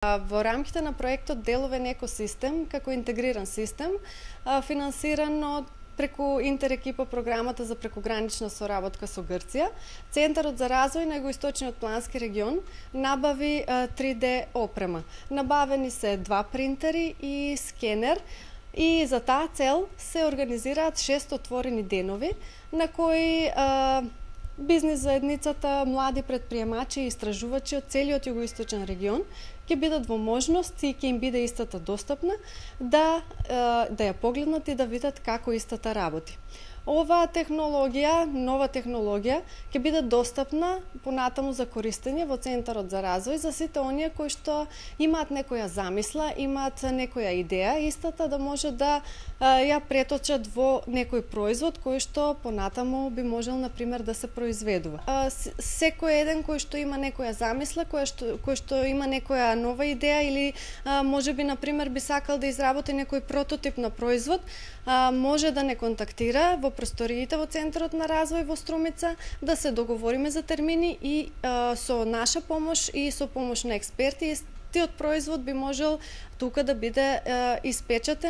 Во рамките на проектот Деловен екосистем, како интегриран систем, финансиран од преку Интерекипа програмата за прекогранична соработка со Грција, Центарот за развој на Југоисточниот плански регион набави 3D опрема. Набавени се 2 принтери и скенер и за таа цел се организираат 6 отворени денови на кои бизнис заедницата, млади предприемачи и истражувачи од целиот југоисточен регион ќе бидат во можност и ќе им биде истата достапна да ја погледнат и да видат како истата работи. Оваа технологија, нова технологија, ќе биде достапна понатаму за користење во Центарот за развој за сите оние кои што имаат некоја замисла, имаат некоја идеја, истата да може да ја преточат во некој производ кој што понатаму би можел, например, да се произведува. Секој еден кој што има некоја замисла, кој што има некоја нова идеја или можеби, например, би сакал да изработи некој прототип на производ, може да не контактира во просториите во Центарот на развој во Струмица, да се договориме за термини и со наша помош и со помош на експерти, тиот производ би можел тука да биде испечатен